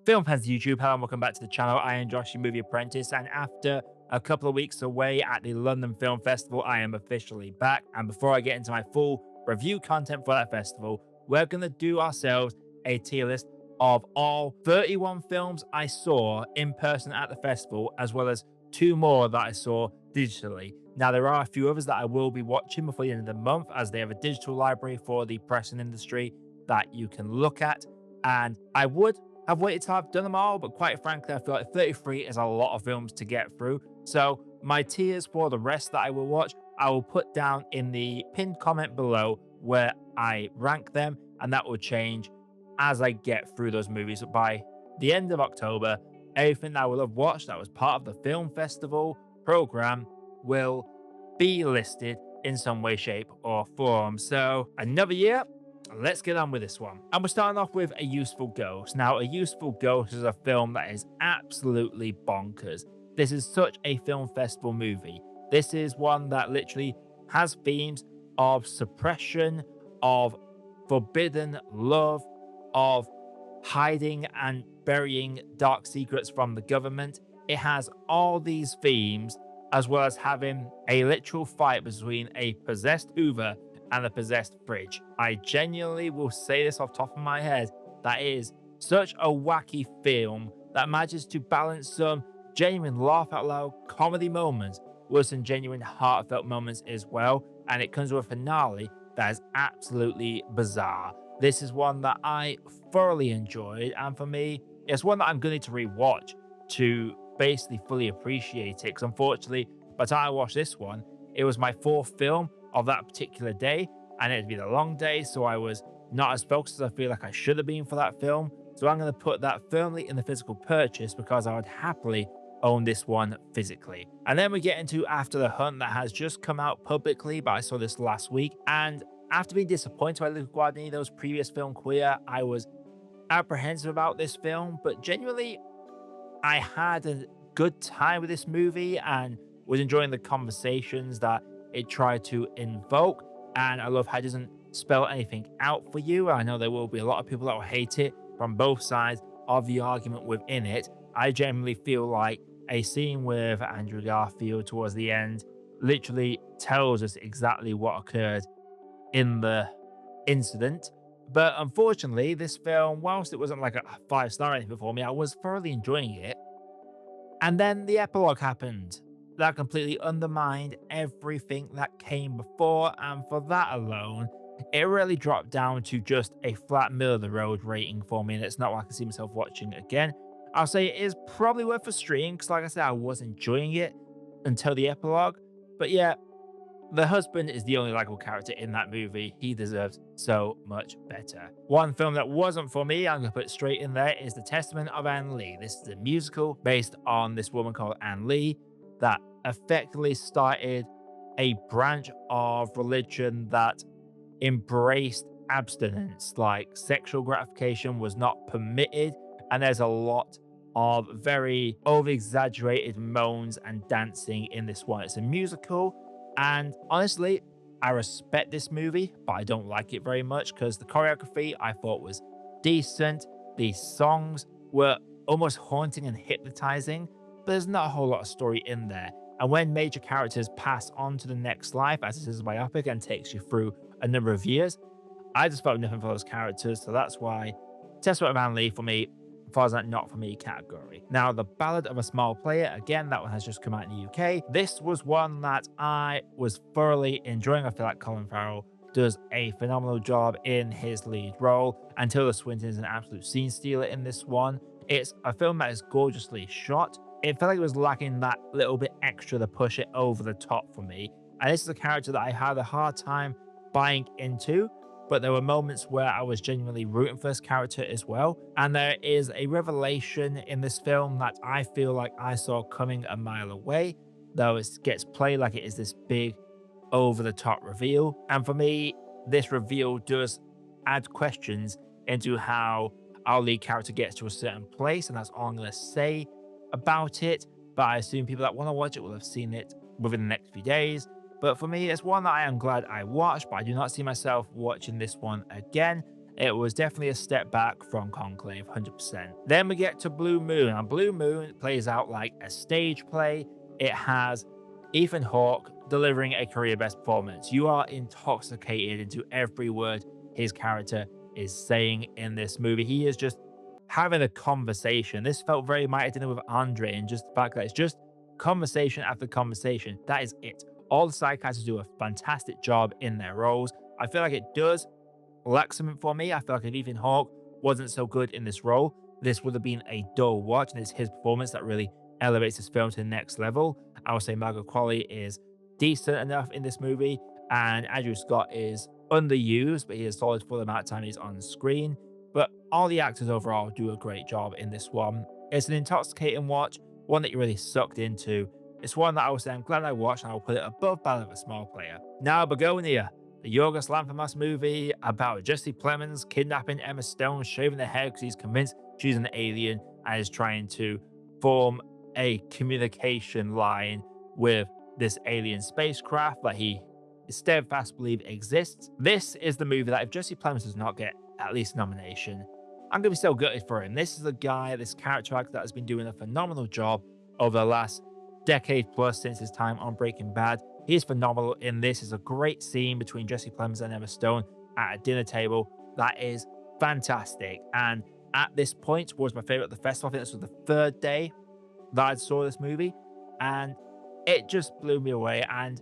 Film fans YouTube, hello and welcome back to the channel. I am Josh, your movie apprentice, and after a couple of weeks away at the London Film Festival, I am officially back. And before I get into my full review content for that festival, we're going to do ourselves a tier list of all 31 films I saw in person at the festival, as well as two more that I saw digitally. Now, there are a few others that I will be watching before the end of the month, as they have a digital library for the press and industry that you can look at. And I would have waited till I've done them all, but quite frankly, I feel like 33 is a lot of films to get through. So my tiers for the rest that I will watch, I will put down in the pinned comment below where I rank them, and that will change as I get through those movies. So by the end of October, everything that I will have watched that was part of the film festival program will be listed in some way, shape, or form. So another year, let's get on with this one. And we're starting off with A Useful Ghost. Now, A Useful Ghost is a film that is absolutely bonkers. This is such a film festival movie. This is one that literally has themes of suppression, of forbidden love, of hiding and burying dark secrets from the government. It has all these themes, as well as having a literal fight between a possessed Hoover and a possessed fridge. I genuinely will say this off the top of my head, that is such a wacky film that manages to balance some genuine laugh out loud comedy moments with some genuine heartfelt moments as well, and it comes with a finale that is absolutely bizarre. This is one that I thoroughly enjoyed, and for me, it's one that I'm going to need to rewatch to basically fully appreciate it, because unfortunately, by the time I watched this one, it was my fourth film of that particular day, and it had been a long day, so I was not as focused as I feel like I should have been for that film. So I'm going to put that firmly in the physical purchase, because I would happily own this one physically. And then we get into After the Hunt, that has just come out publicly, but I saw this last week, and after being disappointed by Luca Guadagnino's previous film Queer, I was apprehensive about this film, but genuinely I had a good time with this movie and was enjoying the conversations that it tried to invoke. And I love how it doesn't spell anything out for you. I know there will be a lot of people that will hate it from both sides of the argument within it. I generally feel like a scene with Andrew Garfield towards the end literally tells us exactly what occurred in the incident. But unfortunately, this film, whilst it wasn't like a 5-star or anything for me, I was thoroughly enjoying it. And then the epilogue happened. That completely undermined everything that came before, and for that alone, it really dropped down to just a flat middle of the road rating for me, and it's not what I can see myself watching again. I'll say it is probably worth a stream, because like I said, I was enjoying it until the epilogue. But yeah, the husband is the only likable character in that movie. He deserves so much better. One film that wasn't for me, I'm going to put it straight in there, is The Testament of Anne Lee. This is a musical based on this woman called Anne Lee that effectively started a branch of religion that embraced abstinence, like sexual gratification was not permitted, and there's a lot of very over-exaggerated moans and dancing in this one. It's a musical, and honestly, I respect this movie, but I don't like it very much, because the choreography I thought was decent. The songs were almost haunting and hypnotizing, but there's not a whole lot of story in there. And when major characters pass on to the next life, as it is a biopic and takes you through a number of years, I just felt nothing for those characters. So that's why Testament of Anne Lee for me falls in that not for me category. Now, The Ballad of a Small Player, again, that one has just come out in the UK. This was one that I was thoroughly enjoying. I feel like Colin Farrell does a phenomenal job in his lead role, and Tilda Swinton is an absolute scene stealer in this one. It's a film that is gorgeously shot. It felt like it was lacking that little bit extra to push it over the top for me. And this is a character that I had a hard time buying into, but there were moments where I was genuinely rooting for this character as well. And there is a revelation in this film that I feel like I saw coming a mile away, though it gets played like it is this big, over-the-top reveal. And for me, this reveal does add questions into how our lead character gets to a certain place, and that's all I'm going to say about it. But I assume people that want to watch it will have seen it within the next few days. But for me, it's one that I am glad I watched, but I do not see myself watching this one again. It was definitely a step back from Conclave, 100%. Then we get to Blue Moon, and Blue Moon plays out like a stage play. It has Ethan Hawke delivering a career best performance. You are intoxicated into every word his character is saying in this movie. He is just having a conversation. This felt very Mighty Dinner with Andre, and just the fact that it's just conversation after conversation. That is it. All the side characters do a fantastic job in their roles. I feel like it does lack something for me. I feel like if Ethan Hawke wasn't so good in this role, this would have been a dull watch, and it's his performance that really elevates this film to the next level. I would say Margot Qualley is decent enough in this movie, and Andrew Scott is underused, but he is solid for the amount of time he's on screen. But all the actors overall do a great job in this one. It's an intoxicating watch, one that you're really sucked into. It's one that I would say I'm glad I watched, and I will put it above Ballad of a Small Player. Now, Bugonia, the Yorgos Lanthimos movie about Jesse Plemons kidnapping Emma Stone, shaving her hair because he's convinced she's an alien and is trying to form a communication line with this alien spacecraft that he steadfast believe exists. This is the movie that if Jesse Plemons does not get at least nomination, I'm going to be so gutted for him. This is a guy, this character actor that has been doing a phenomenal job over the last decade plus since his time on Breaking Bad. He is phenomenal in this. It's a great scene between Jesse Plemons and Emma Stone at a dinner table. That is fantastic. And at this point was my favorite of the festival. I think this was the third day that I saw this movie, and it just blew me away. And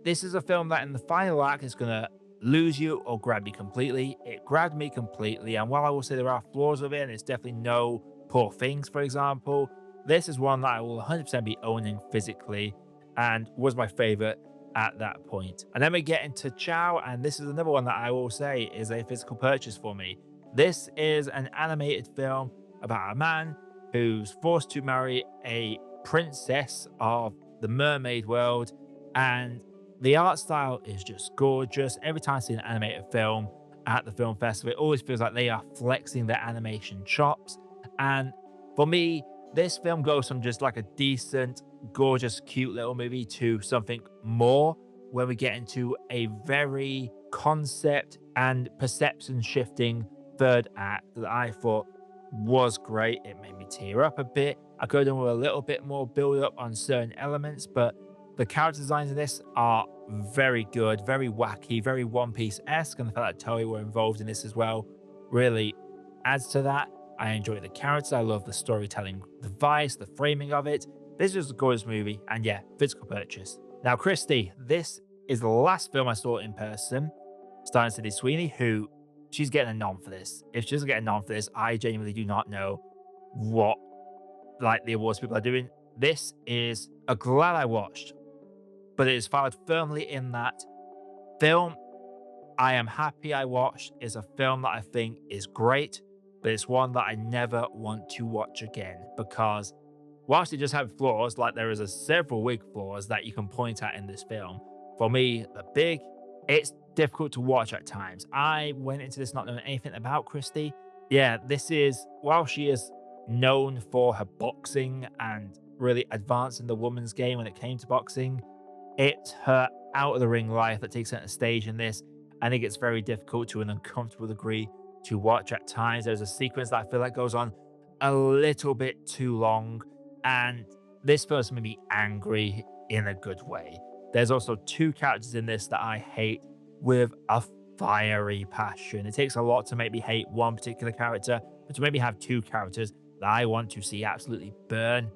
this is a film that in the final act is going to lose you or grab you completely. It grabbed me completely. And while I will say there are flaws with it, and it's definitely no Poor Things, for example, this is one that I will 100% be owning physically and was my favorite at that point. And then we get into Chow, and this is another one that I will say is a physical purchase for me. This is an animated film about a man who's forced to marry a princess of the mermaid world, and the art style is just gorgeous. Every time I see an animated film at the film festival, it always feels like they are flexing their animation chops. And for me, this film goes from just like a decent, gorgeous, cute little movie to something more, where we get into a very concept and perception shifting third act that I thought was great. It made me tear up a bit. I could have done with a little bit more build up on certain elements, but the character designs in this are very good, very wacky, very One Piece-esque, and the fact that Toei were involved in this as well really adds to that. I enjoy the characters. I love the storytelling device, the framing of it. This is a gorgeous movie, and yeah, physical purchase. Now, Christy, this is the last film I saw in person, starring Sydney Sweeney, who she's getting a nom for this. If she doesn't get a nom for this, I genuinely do not know what like the awards people are doing. This is a glad I watched, but it is followed firmly in that film I am happy I watched is a film that I think is great, but it's one that I never want to watch again because whilst it just have flaws, like there is a several big flaws that you can point at in this film, for me, it's difficult to watch at times. I went into this not knowing anything about Christy. Yeah, this is, while she is known for her boxing and really advancing the women's game when it came to boxing, it's her out of the ring life that takes center stage in this. I think it's very difficult to an uncomfortable degree to watch at times. There's a sequence that I feel like goes on a little bit too long, and this film made me angry in a good way. There's also two characters in this that I hate with a fiery passion. It takes a lot to make me hate one particular character, but to make me have two characters that I want to see absolutely burn,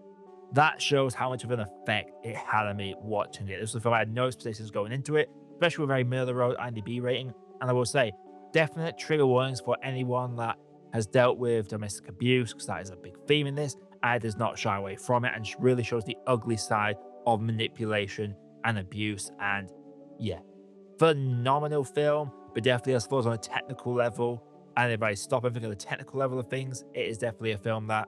that shows how much of an effect it had on me watching it. This was a film I had no expectations going into it, especially with a very middle of the road IMDb rating. And I will say, definite trigger warnings for anyone that has dealt with domestic abuse, because that is a big theme in this. And does not shy away from it and really shows the ugly side of manipulation and abuse. And yeah, phenomenal film, but definitely has flaws on a technical level. And if I stop and think of the technical level of things, it is definitely a film that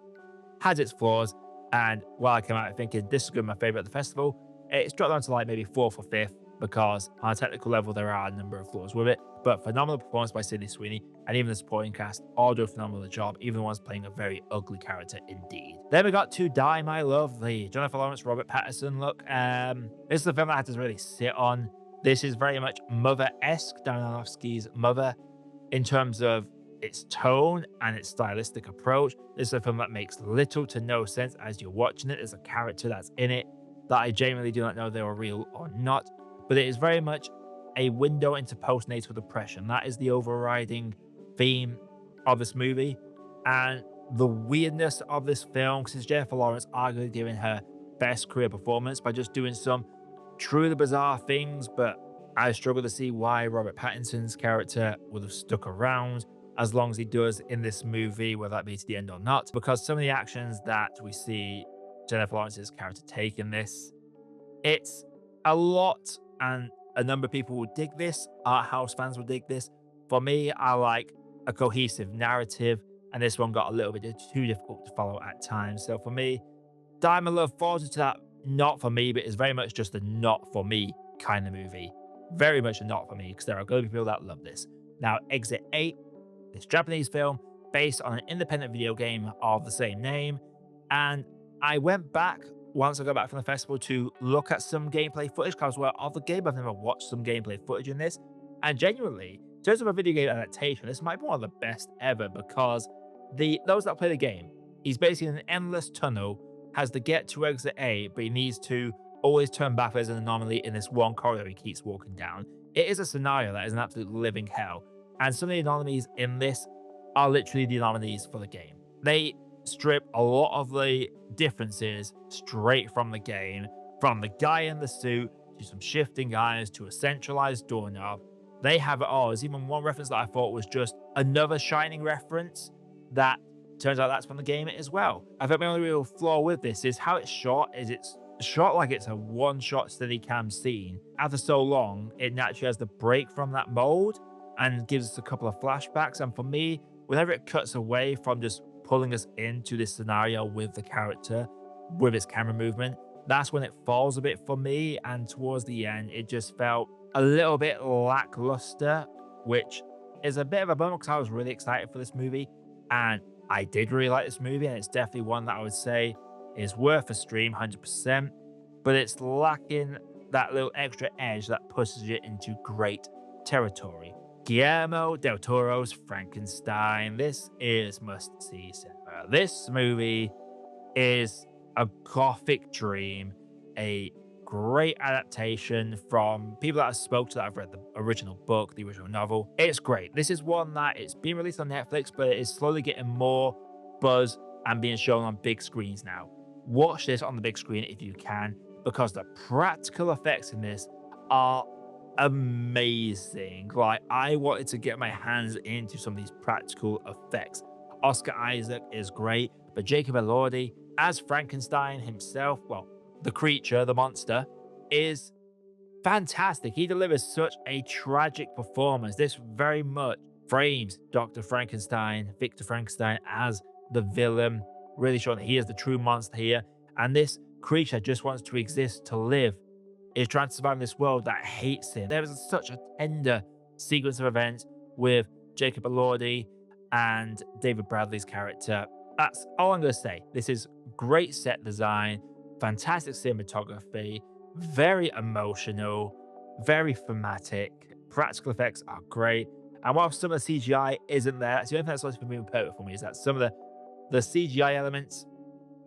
has its flaws. And while I came out thinking this is going to be my favorite at the festival, it's dropped down to like maybe fourth or fifth because on a technical level there are a number of flaws with it. But phenomenal performance by Sydney Sweeney, and even the supporting cast all do a phenomenal job, even the ones playing a very ugly character indeed. Then we got To Die My Love, the Jennifer Lawrence, Robert Pattinson look. This is a film that I had to really sit on. This is very much Mother-esque, Darren Aronofsky's Mother, in terms of its tone and its stylistic approach. This is a film that makes little to no sense as you're watching it. There's a character that's in it that I genuinely do not know if they were real or not, but it is very much a window into postnatal depression. That is the overriding theme of this movie. And the weirdness of this film, because it's Jennifer Lawrence arguably giving her best career performance by just doing some truly bizarre things, but I struggle to see why Robert Pattinson's character would have stuck around as long as he does in this movie, whether that be to the end or not, because some of the actions that we see Jennifer Lawrence's character take in this, it's a lot, and a number of people will dig this. Art house fans will dig this. For me, I like a cohesive narrative, and this one got a little bit too difficult to follow at times. So for me, Diamond Love falls into that not for me, but it's very much just a not for me kind of movie. Very much a not for me, because there are going to be people that love this. Now, Exit 8, this Japanese film based on an independent video game of the same name. And I went back once I got back from the festival to look at some gameplay footage, because well, of the game, I've never watched some gameplay footage in this. And genuinely, in terms of a video game adaptation, this might be one of the best ever, because those that play the game, he's basically in an endless tunnel, has to get to exit A, but he needs to always turn back. There's an anomaly in this one corridor he keeps walking down. It is a scenario that is an absolute living hell. And some of the anomalies in this are literally the anomalies for the game. They strip a lot of the differences straight from the game, from the guy in the suit to some shifting eyes to a centralized doorknob. They have it all. There's even one reference that I thought was just another Shining reference that turns out that's from the game as well. I think my only real flaw with this is how it's shot. It's shot like it's a one-shot steady cam scene. After so long, it naturally has to break from that mold and gives us a couple of flashbacks. And for me, whenever it cuts away from just pulling us into this scenario with the character, with its camera movement, that's when it falls a bit for me. And towards the end, it just felt a little bit lackluster, which is a bit of a bummer because I was really excited for this movie. And I did really like this movie, and it's definitely one that I would say is worth a stream 100%, but it's lacking that little extra edge that pushes it into great territory. Guillermo del Toro's Frankenstein. This is must-see cinema. This movie is a gothic dream, a great adaptation from people that I spoke to that have read the original book, the original novel. It's great. This is one that it's been released on Netflix, but it is slowly getting more buzz and being shown on big screens now. Watch this on the big screen if you can, because the practical effects in this are amazing. Like, I wanted to get my hands into some of these practical effects. Oscar Isaac is great, but Jacob Elordi as Frankenstein himself, well, the creature, the monster, is fantastic. He delivers such a tragic performance. This very much frames Dr. Frankenstein, Victor Frankenstein, as the villain, really showing that he is the true monster here. And this creature just wants to exist, to live, is trying to survive in this world that hates him. There is such a tender sequence of events with Jacob Elordi and David Bradley's character. That's all I'm going to say. This is great set design, fantastic cinematography, very emotional, very thematic. Practical effects are great. And while some of the CGI isn't there, that's the only thing that's always been perfect for me, is that some of the CGI elements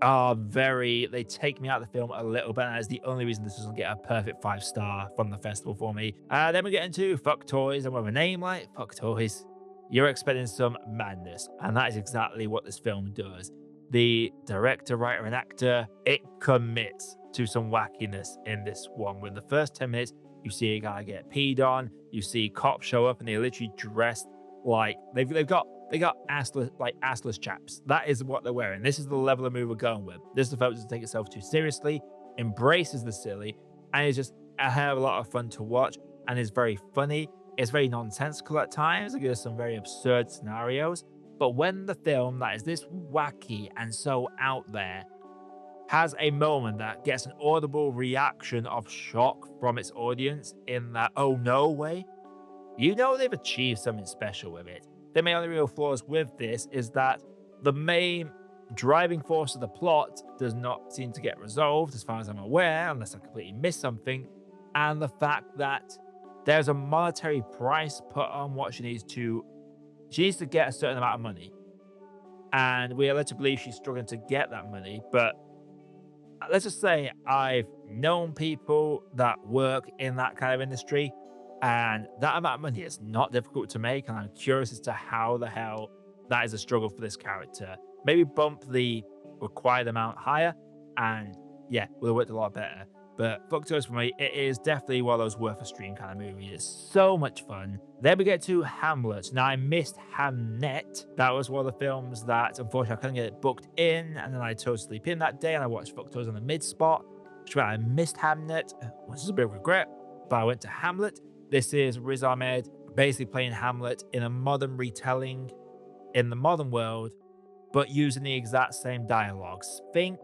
are they take me out of the film a little bit. And that is the only reason this doesn't get a perfect 5-star from the festival for me. Then we get into Fuck Toys, and with a name like Fuck Toys, you're expecting some madness. And that is exactly what this film does. The director, writer, and actor, it commits to some wackiness in this one. With the first 10 minutes, you see a guy get peed on, you see cops show up, and they're literally dressed like they've got assless chaps. That is what they're wearing. This is the level of movie we're going with. This is the film that doesn't take itself too seriously, embraces the silly, and it's just a hell of a lot of fun to watch, and is very funny. It's very nonsensical at times. It gives some very absurd scenarios. But when the film that is this wacky and so out there has a moment that gets an audible reaction of shock from its audience in that "oh no" way, you know they've achieved something special with it. The main only real flaws with this is that the main driving force of the plot does not seem to get resolved, as far as I'm aware, unless I completely missed something, and the fact that there's a monetary price put on what she needs to She needs to get a certain amount of money, and we are led to believe she's struggling to get that money. But let's just say I've known people that work in that kind of industry, and that amount of money is not difficult to make. And I'm curious as to how the hell that is a struggle for this character. Maybe bump the required amount higher, and yeah, would have worked a lot better. But Fuck Toys for me, it is definitely one of those worth a stream kind of movies. It's so much fun. Then we get to Hamlet. Now, I missed Hamnet. That was one of the films that, unfortunately, I couldn't get it booked in. And then I chose to sleep in that day, and I watched Fuck Toys on the mid spot, which meant I missed Hamnet, which is a bit of regret. But I went to Hamlet. This is Riz Ahmed basically playing Hamlet in a modern retelling in the modern world, but using the exact same dialogues. Think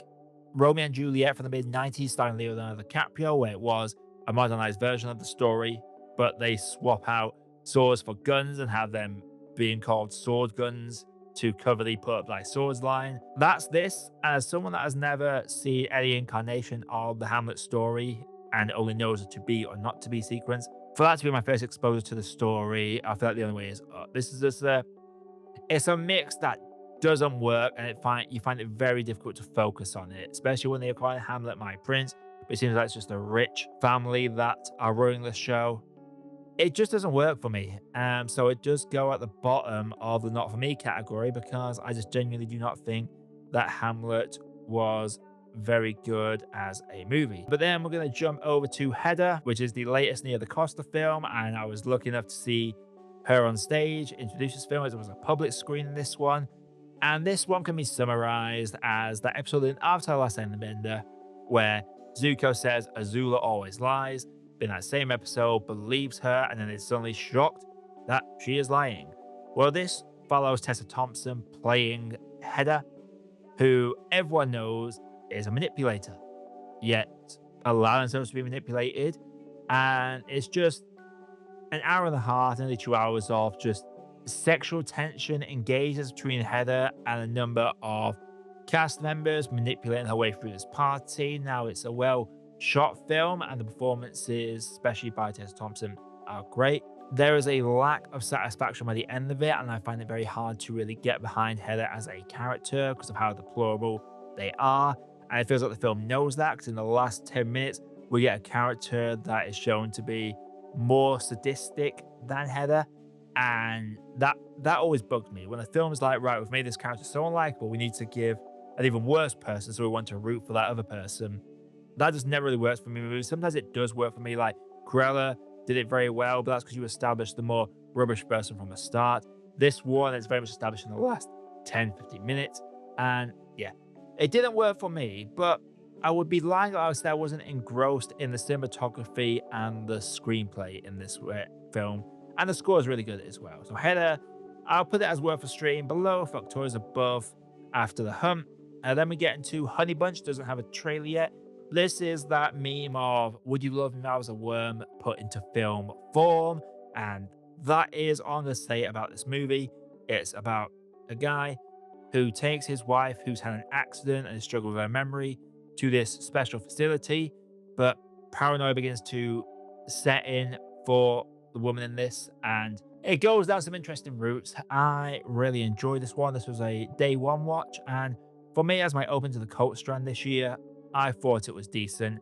Romeo and Juliet from the mid-90s starring Leonardo DiCaprio, where it was a modernized version of the story, but they swap out swords for guns and have them being called sword guns to cover the put up thy swords line. That's this. As someone that has never seen any incarnation of the Hamlet story and only knows a to be or not to be sequence, for that to be my first exposure to the story, I feel like the only way is this is just it's a mix that doesn't work, and you find it very difficult to focus on it, especially when they acquire Hamlet, My Prince. It seems like it's just a rich family that are running the show. It just doesn't work for me. So it does go at the bottom of the not for me category because I just genuinely do not think that Hamlet was very good as a movie. But then we're going to jump over to Hedda, which is the latest Nia Da Costa film, and I was lucky enough to see her on stage introduce this film as it was a public screening this one. And this one can be summarized as that episode in Avatar: Last Airbender where Zuko says Azula always lies, in that same episode believes her, and then is suddenly shocked that she is lying. Well, this follows Tessa Thompson playing Hedda, who everyone knows is a manipulator, yet allowing themselves to be manipulated. And it's just an hour and a half, nearly 2 hours of just sexual tension engages between Heather and a number of cast members manipulating her way through this party. Now, it's a well shot film, and the performances, especially by Tessa Thompson, are great. There is a lack of satisfaction by the end of it, and I find it very hard to really get behind Heather as a character because of how deplorable they are. And it feels like the film knows that, because in the last 10 minutes, we get a character that is shown to be more sadistic than Heather. And that always bugged me. When a film is like, right, we've made this character so unlikable, we need to give an even worse person so we want to root for that other person. That just never really works for me in movies. Sometimes it does work for me, like Cruella did it very well, but that's because you established the more rubbish person from the start. This one is very much established in the last 10-15 minutes. And yeah, it didn't work for me, but I would be lying if I said I wasn't engrossed in the cinematography and the screenplay in this film. And the score is really good as well. So Heather, I'll put it as worth a stream. Below, Fuck Toys above, After the Hump. Then we get into Honey Bunch, doesn't have a trailer yet. This is that meme of would you love me if I was a worm put into film form. And that is all I'm going to say about this movie. It's about a guy who takes his wife who's had an accident and is struggling with her memory to this special facility. But paranoia begins to set in for the woman in this, and it goes down some interesting routes. I really enjoyed this one. This was a day one watch, and for me, as my open to the Cult Strand this year, I thought it was decent.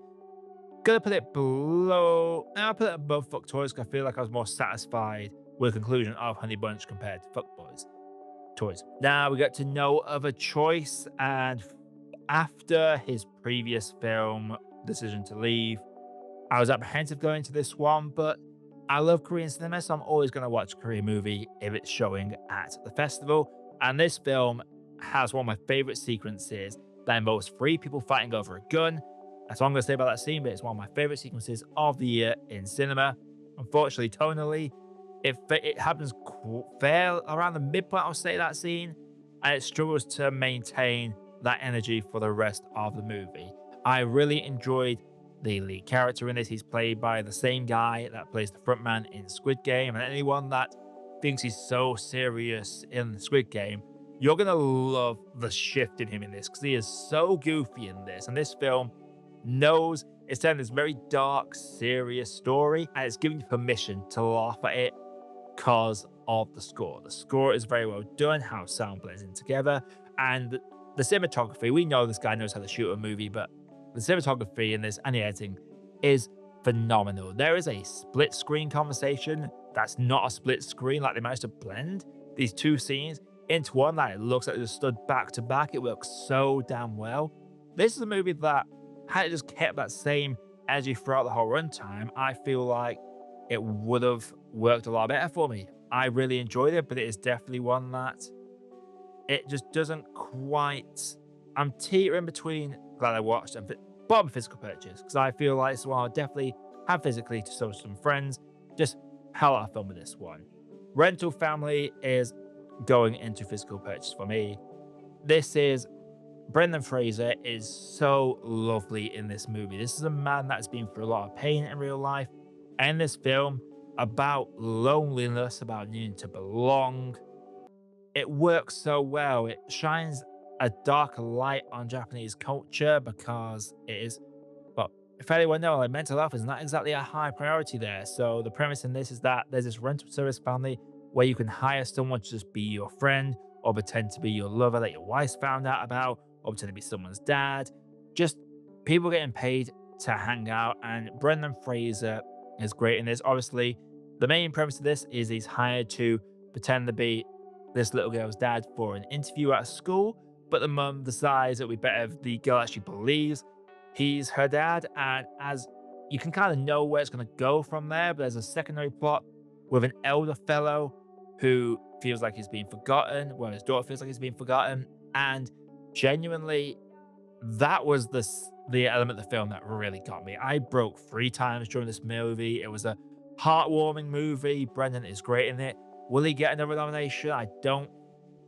Gonna put it below, I'll put it above Fuck Toys because I feel like I was more satisfied with the conclusion of Honey Bunch compared to Fuck Boys Toys. Now we got to No Other Choice, and after his previous film, Decision to Leave, I was apprehensive going to this one, but I love Korean cinema, so I'm always going to watch a Korean movie if it's showing at the festival. And this film has one of my favorite sequences that involves three people fighting over a gun. That's all I'm going to say about that scene, but it's one of my favorite sequences of the year in cinema. Unfortunately, tonally, it happens fair around the midpoint, I'll say, that scene, and it struggles to maintain that energy for the rest of the movie. I really enjoyed the lead character in this. He's played by the same guy that plays the frontman in Squid Game, and anyone that thinks he's so serious in Squid Game, you're gonna love the shift in him in this, because he is so goofy in this. And this film knows it's telling this very dark, serious story, and it's giving you permission to laugh at it because of the score. The score is very well done, how sound blends in together, and the cinematography. We know this guy knows how to shoot a movie, but the cinematography in this and the editing is phenomenal. There is a split screen conversation that's not a split screen, like they managed to blend these two scenes into one that it looks like they just stood back to back. It works so damn well. This is a movie that had it just kept that same energy throughout the whole runtime, I feel like it would have worked a lot better for me. I really enjoyed it, but it is definitely one that it just doesn't quite. I'm teetering between glad I watched and bought a physical purchase because I feel like it's one I'll definitely have physically to show some friends. Just hell out of fun with this one. Rental Family is going into physical purchase for me. This is Brendan Fraser is so lovely in this movie. This is a man that's been through a lot of pain in real life. And this film about loneliness, about needing to belong, it works so well. It shines a darker light on Japanese culture because it is, well, if anyone knows, like mental health is not exactly a high priority there. So the premise in this is that there's this rental service family where you can hire someone to just be your friend or pretend to be your lover that your wife's found out about or pretend to be someone's dad. Just people getting paid to hang out. And Brendan Fraser is great in this. Obviously, the main premise of this is he's hired to pretend to be this little girl's dad for an interview at school, but the mum decides it would be better if the girl actually believes he's her dad. And as you can kind of know where it's going to go from there, but there's a secondary plot with an elder fellow who feels like he's being forgotten, well, his daughter feels like he's being forgotten. And genuinely, that was the element of the film that really got me. I broke 3 times during this movie. It was a heartwarming movie. Brendan is great in it. Will he get another nomination? I don't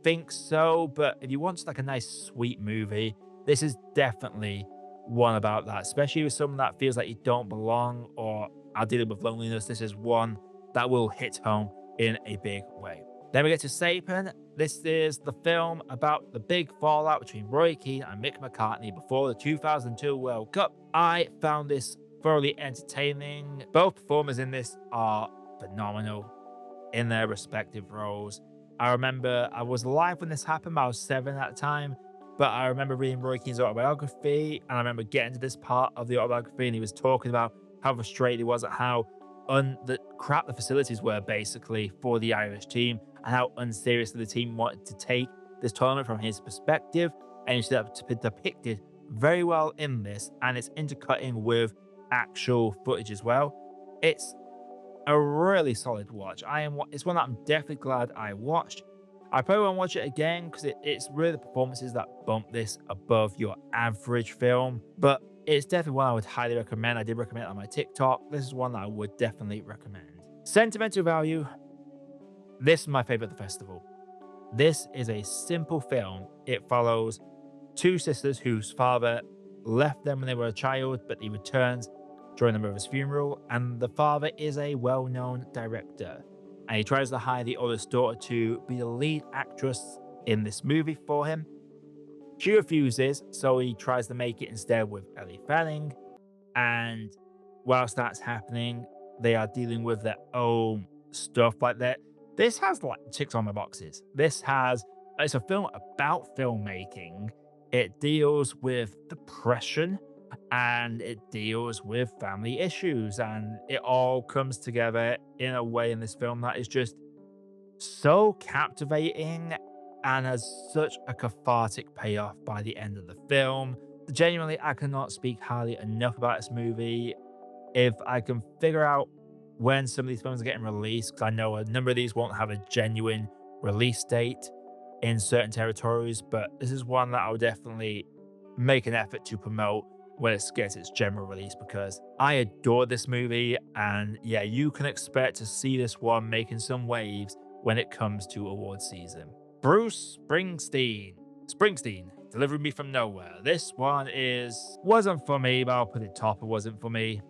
think so. But if you want like a nice, sweet movie, this is definitely one about that, especially with someone that feels like you don't belong or are dealing with loneliness. This is one that will hit home in a big way. Then we get to Sapien. This is the film about the big fallout between Roy Keane and Mick McCartney before the 2002 World Cup. I found this thoroughly entertaining. Both performers in this are phenomenal in their respective roles. I remember I was alive when this happened. I was 7 at the time, but I remember reading Roy Keane's autobiography, and I remember getting to this part of the autobiography, and he was talking about how frustrated he was at how the crap the facilities were basically for the Irish team and how unseriously the team wanted to take this tournament from his perspective. And it's depicted very well in this, and it's intercutting with actual footage as well. It's a really solid watch. It's one that I'm definitely glad I watched. I probably won't watch it again because it's really the performances that bump this above your average film, but it's definitely one I would highly recommend. I did recommend it on my TikTok. This is one that I would definitely recommend. Sentimental Value. This is my favorite of the festival. This is a simple film. It follows 2 sisters whose father left them when they were a child, but he returns during the mother's funeral. And the father is a well-known director. And he tries to hire the oldest daughter to be the lead actress in this movie for him. She refuses, so he tries to make it instead with Ellie Fanning. And whilst that's happening, they are dealing with their own stuff like that. This has like ticks on the boxes. It's a film about filmmaking. It deals with depression and it deals with family issues, and it all comes together in a way in this film that is just so captivating and has such a cathartic payoff by the end of the film. Genuinely, I cannot speak highly enough about this movie. If I can figure out when some of these films are getting released, because I know a number of these won't have a genuine release date in certain territories, but this is one that I'll definitely make an effort to promote when it gets its general release, because I adore this movie. And yeah, you can expect to see this one making some waves when it comes to award season. Bruce Springsteen, Delivering Me From Nowhere. This one wasn't for me, but I'll put it top. It wasn't for me.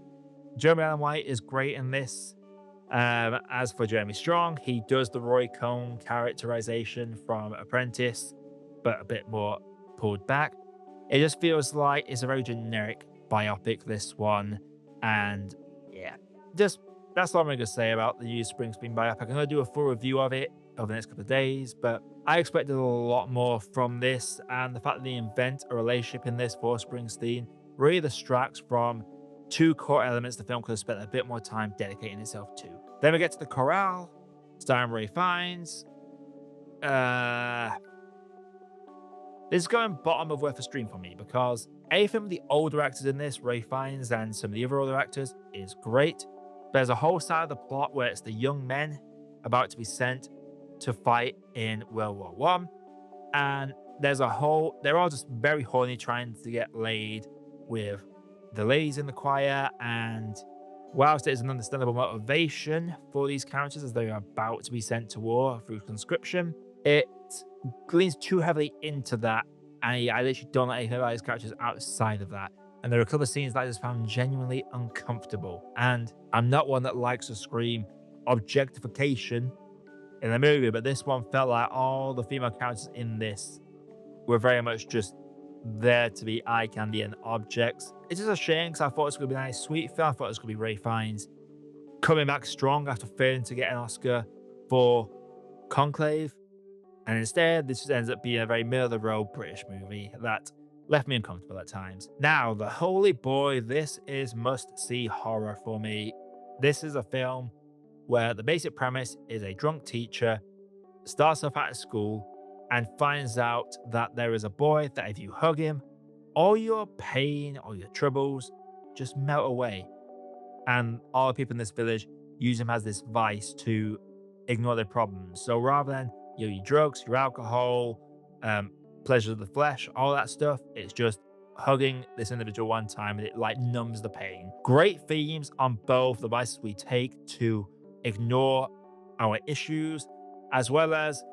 Jeremy Allen White is great in this. As for Jeremy Strong, he does the Roy Cohn characterization from Apprentice, but a bit more pulled back. It just feels like it's a very generic biopic, this one. And yeah, just that's all I'm going to say about the new Springsteen biopic. I'm going to do a full review of it over the next couple of days, but I expected a lot more from this, and the fact that they invent a relationship in this for Springsteen really distracts from two core elements the film could have spent a bit more time dedicating itself to. Then we get to the chorale, starring Ray Fiennes. This is going bottom of worth a stream for me because anything with the older actors in this, Ray Fiennes and some of the other older actors, is great. There's a whole side of the plot where it's the young men about to be sent to fight in World War One, and they're all just very horny trying to get laid with the ladies in the choir. And whilst there's an understandable motivation for these characters as they are about to be sent to war through conscription, it leans too heavily into that, and I literally don't like anything about these characters outside of that. And there are a couple of scenes that I just found genuinely uncomfortable. And I'm not one that likes to scream objectification in a movie, but this one felt like all the female characters in this were very much just there to be eye candy and objects. It's just a shame because I thought it was going to be a nice, sweet film. I thought it was going to be Ray Fiennes coming back strong after failing to get an Oscar for Conclave. And instead, this just ends up being a very middle-of-the-road British movie that left me uncomfortable at times. Now, The Holy Boy, this is must-see horror for me. This is a film where the basic premise is a drunk teacher starts off at a school and finds out that there is a boy that if you hug him, all your pain, all your troubles just melt away. And all the people in this village use him as this vice to ignore their problems. So rather than your drugs, your alcohol, pleasure of the flesh, all that stuff, it's just hugging this individual one time and it like numbs the pain. Great themes on both the vices we take to ignore our issues, as well as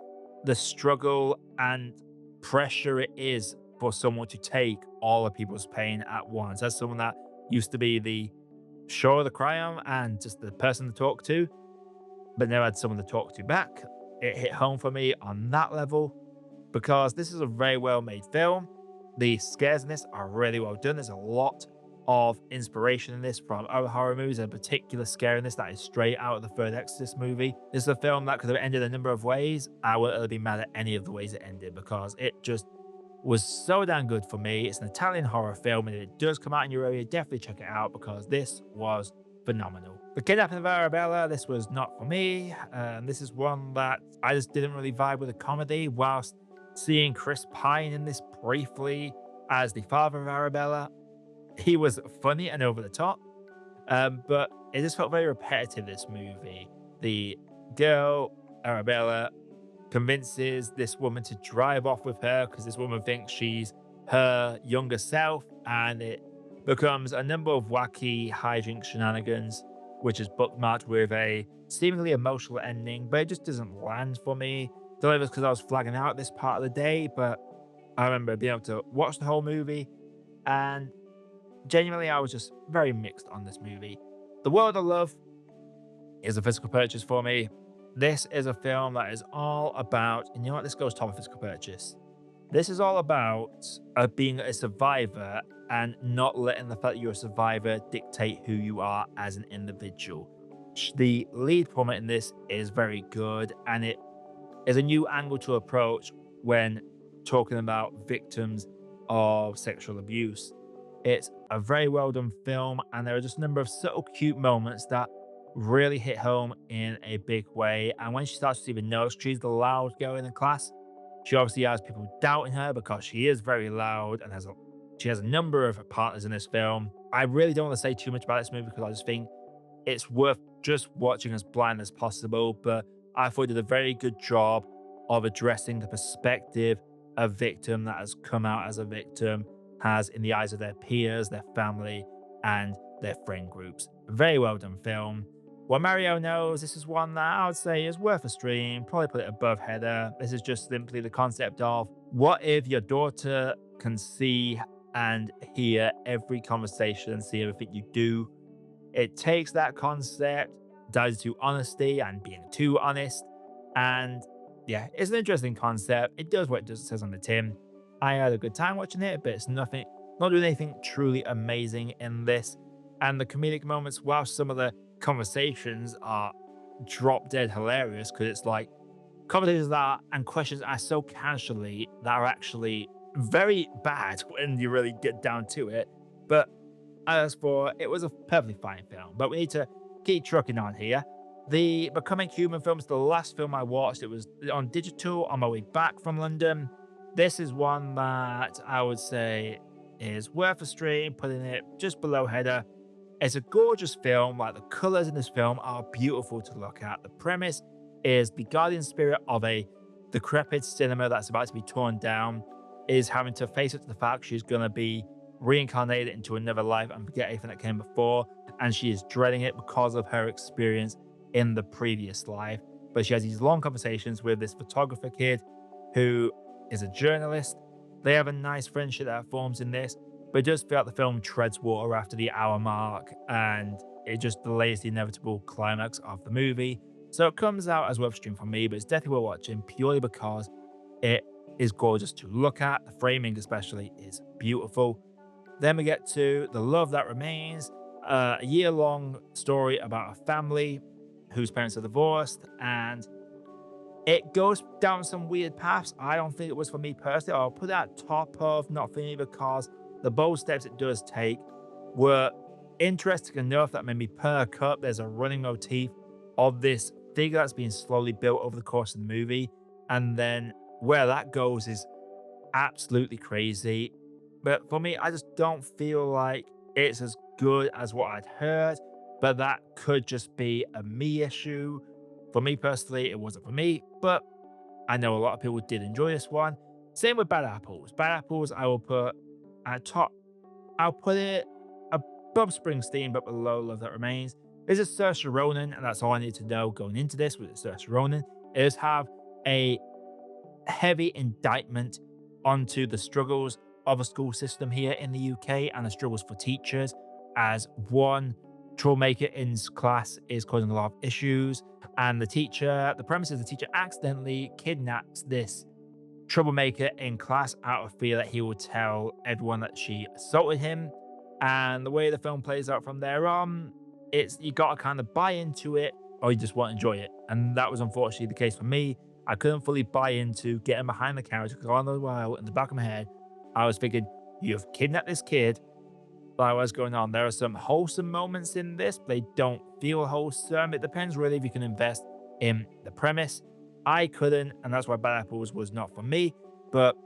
the struggle and pressure it is for someone to take all of people's pain at once. As someone that used to be the shoulder to cry on and just the person to talk to, but never had someone to talk to back, it hit home for me on that level because this is a very well made film. The scares in this are really well done. There's a lot of inspiration in this from other horror movies, and a particular scare in this that is straight out of the third Exorcist movie. This is a film that could have ended a number of ways. I wouldn't really be mad at any of the ways it ended because it just was so damn good for me. It's an Italian horror film, and if it does come out in your area, definitely check it out because this was phenomenal. The Kidnapping of Arabella, this was not for me. This is one that I just didn't really vibe with the comedy, whilst seeing Chris Pine in this briefly as the father of Arabella. He was funny and over the top, but it just felt very repetitive, this movie. The girl, Arabella, convinces this woman to drive off with her because this woman thinks she's her younger self, and it becomes a number of wacky hijinks shenanigans, which is bookmarked with a seemingly emotional ending, but it just doesn't land for me. Don't know if it's because I was flagging out this part of the day, but I remember being able to watch the whole movie, and genuinely, I was just very mixed on this movie. The World of Love is a physical purchase for me. This is a film that is all about, and you know what, this goes top of physical purchase. This is all about being a survivor and not letting the fact that you're a survivor dictate who you are as an individual. The lead performer in this is very good, and it is a new angle to approach when talking about victims of sexual abuse. It's a very well done film, and there are just a number of subtle, cute moments that really hit home in a big way. And when she starts to even notice she's the loud girl in the class, she obviously has people doubting her because she is very loud and she has a number of partners in this film. I really don't want to say too much about this movie because I just think it's worth just watching as blind as possible. But I thought it did a very good job of addressing the perspective a victim that has come out as a victim has in the eyes of their peers, their family, and their friend groups. Very well done film. What Mario knows, this is one that I would say is worth a stream, probably put it above Heather. This is just simply the concept of what if your daughter can see and hear every conversation and see everything you do. It takes that concept, dives to honesty and being too honest, and yeah, it's an interesting concept. It does what it says on the tin. I had a good time watching it, but it's not doing anything truly amazing in this. And the comedic moments, while some of the conversations are drop dead hilarious because it's like conversations that and questions asked so casually that are actually very bad when you really get down to it. But as for it was a perfectly fine film, but we need to keep trucking on here. The Becoming Human film is the last film I watched. It was on digital on my way back from London. This is one that I would say is worth a stream, putting it just below header. It's a gorgeous film. Like the colors in this film are beautiful to look at. The premise is the guardian spirit of a decrepit cinema that's about to be torn down is having to face up to the fact she's going to be reincarnated into another life and forget everything that came before. And she is dreading it because of her experience in the previous life. But she has these long conversations with this photographer kid who is a journalist. They have a nice friendship that forms in this, but it just felt the film treads water after the hour mark and it just delays the inevitable climax of the movie. So it comes out as worth stream for me, but it's definitely worth watching purely because it is gorgeous to look at. The framing, especially, is beautiful. Then we get to The Love That Remains, a year-long story about a family whose parents are divorced, and it goes down some weird paths. I don't think it was for me personally. I'll put that top of not for me because the bold steps it does take were interesting enough that made me perk up. There's a running motif of this figure that's being slowly built over the course of the movie, and then where that goes is absolutely crazy. But for me, I just don't feel like it's as good as what I'd heard. But that could just be a me issue. For me personally, it wasn't for me, but I know a lot of people did enjoy this one. Same with Bad Apples. Bad Apples, I will put at top. I'll put it above Springsteen, but below Love That Remains. This is Saoirse Ronan, and that's all I need to know going into this with Saoirse Ronan. Is have a heavy indictment onto the struggles of a school system here in the UK and the struggles for teachers, as one troublemaker in class is causing a lot of issues. And the premise is the teacher accidentally kidnaps this troublemaker in class out of fear that he will tell everyone that she assaulted him. And the way the film plays out from there on, it's you got to kind of buy into it or you just won't enjoy it. And that was unfortunately the case for me. I couldn't fully buy into getting behind the character because all the while in the back of my head, I was thinking, you've kidnapped this kid. Like what's going on? There are some wholesome moments in this, but they don't feel wholesome. It depends really if you can invest in the premise. I couldn't, and that's why Bad Apples was not for me. But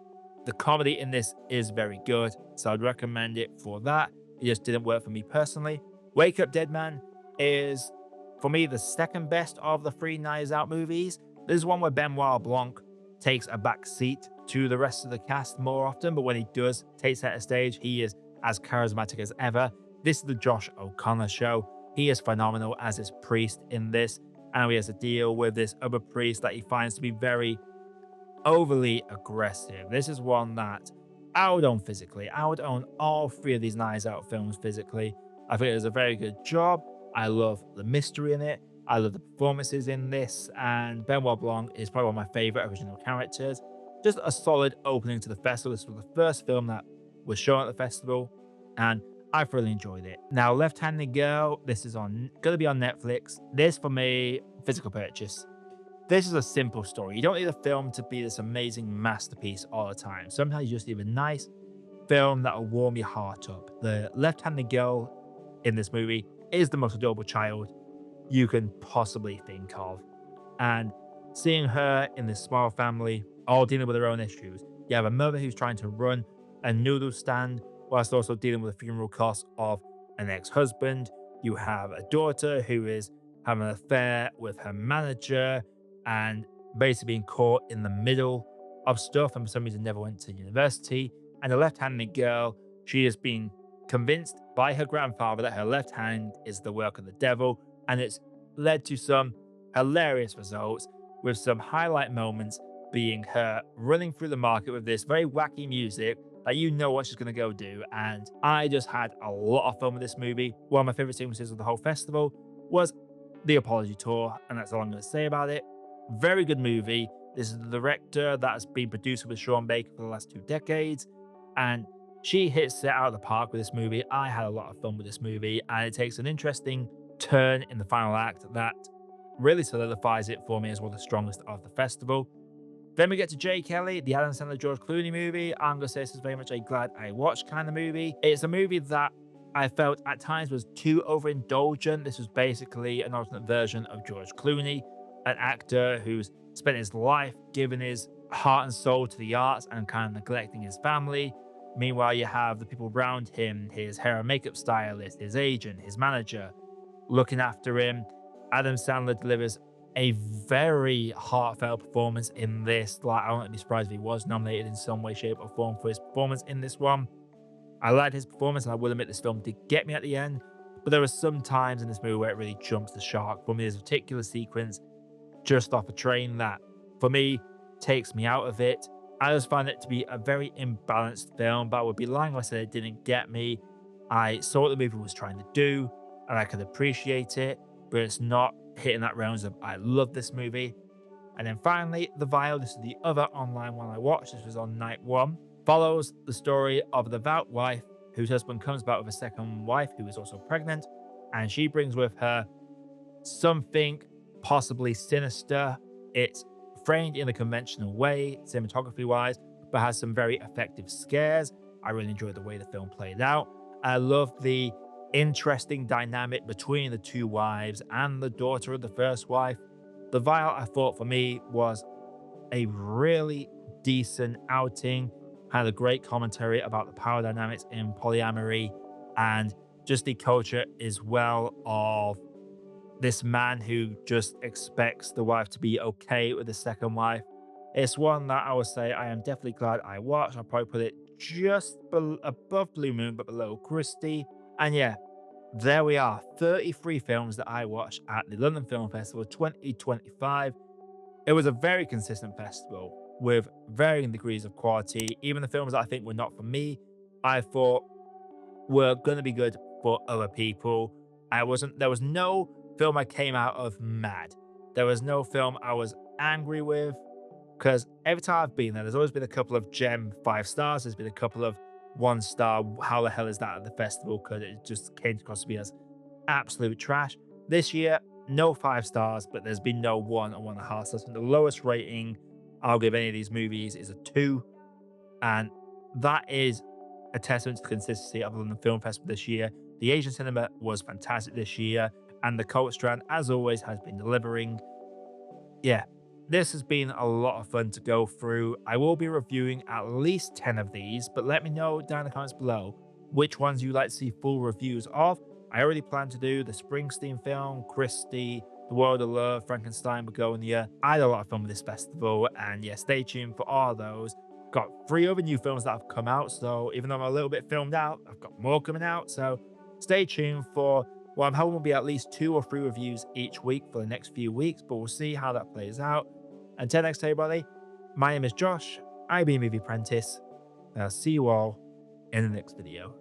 the comedy in this is very good, so I'd recommend it for that. It just didn't work for me personally. Wake Up Dead Man is, for me, the second best of the three Knives Out movies. This is one where Benoit Blanc takes a back seat to the rest of the cast more often, but when he does take center stage, he is as charismatic as ever. This is the Josh O'Connor show. He is phenomenal as this priest in this, and he has to deal with this other priest that he finds to be very overly aggressive. This is one that I would own physically. I would own all three of these Knives Out films physically. I think it does a very good job. I love the mystery in it. I love the performances in this, and Benoit Blanc is probably one of my favorite original characters. Just a solid opening to the festival. This was the first film that was shown at the festival, and I thoroughly enjoyed it. Now, Left-Handed Girl, this is going to be on Netflix. This, for me, physical purchase. This is a simple story. You don't need a film to be this amazing masterpiece all the time. Sometimes you just need a nice film that will warm your heart up. The left-handed girl in this movie is the most adorable child you can possibly think of. And seeing her in this small family, all dealing with their own issues. You have a mother who's trying to run a noodle stand whilst also dealing with the funeral costs of an ex-husband. You have a daughter who is having an affair with her manager and basically being caught in the middle of stuff and for some reason never went to university. And the left-handed girl, she has been convinced by her grandfather that her left hand is the work of the devil, and it's led to some hilarious results, with some highlight moments being her running through the market with this very wacky music that you know what she's going to go do. And I just had a lot of fun with this movie. One of my favorite sequences of the whole festival was the apology tour, and that's all I'm going to say about it. Very good movie. This is the director that has been producing with Sean Baker for the last 2 decades, and she hits it out of the park with this movie. I had a lot of fun with this movie, and it takes an interesting turn in the final act that really solidifies it for me as one of the strongest of the festival. Then we get to Jay Kelly, the Adam Sandler George Clooney movie. I'm going to say this is very much a glad I watched kind of movie. It's a movie that I felt at times was too overindulgent. This was basically an alternate version of George Clooney, an actor who's spent his life giving his heart and soul to the arts and kind of neglecting his family. Meanwhile, you have the people around him, his hair and makeup stylist, his agent, his manager, looking after him. Adam Sandler delivers a very heartfelt performance in this. Like, I wouldn't be surprised if he was nominated in some way, shape, or form for his performance in this one. I liked his performance, and I will admit this film did get me at the end, but there were some times in this movie where it really jumps the shark. For me, there's a particular sequence just off a train that, for me, takes me out of it. I just find it to be a very imbalanced film, but I would be lying if I said it didn't get me. I saw what the movie was trying to do, and I could appreciate it, but it's not hitting that realms of I love this movie. And then finally, The Vial. This is the other online one I watched. This was on night one. Follows the story of the devout wife whose husband comes back with a second wife who is also pregnant, and she brings with her something possibly sinister. It's framed in a conventional way, cinematography wise, but has some very effective scares. I really enjoyed the way the film played out. I love the interesting dynamic between the two wives and the daughter of the first wife. The Vial, I thought, for me, was a really decent outing. Had a great commentary about the power dynamics in polyamory and just the culture as well of this man who just expects the wife to be okay with the second wife. It's one that I would say I am definitely glad I watched. I'll probably put it just above Blue Moon, but below Christie. And yeah, there we are, 33 films that I watched at the London Film Festival 2025. It was a very consistent festival with varying degrees of quality. Even the films that I think were not for me, I thought were going to be good for other people. There was no film I came out of mad. There was no film I was angry with, because every time I've been there, there's always been a couple of gem 5 stars. There's been a couple of 1 star. How the hell is that at the festival? Because it just came across to me as absolute trash. This year, no 5 stars, but there's been no 1 or 1.5 stars. And the lowest rating I'll give any of these movies is a 2. And that is a testament to the consistency of the London Film Festival this year. The Asian cinema was fantastic this year, and the Cult Strand, as always, has been delivering. Yeah, this has been a lot of fun to go through. I will be reviewing at least 10 of these, but let me know down in the comments below which ones you'd like to see full reviews of. I already plan to do the Springsteen film, Christie, The World of Love, Frankenstein, Bugonia. I had a lot of fun with this festival, and yeah, stay tuned for all those. Got 3 other new films that have come out, so even though I'm a little bit filmed out, I've got more coming out, so stay tuned for, well, I'm hoping will be at least 2 or 3 reviews each week for the next few weeks, but we'll see how that plays out. Until next time, everybody, my name is Josh, I've been Movie Apprentice, and I'll see you all in the next video.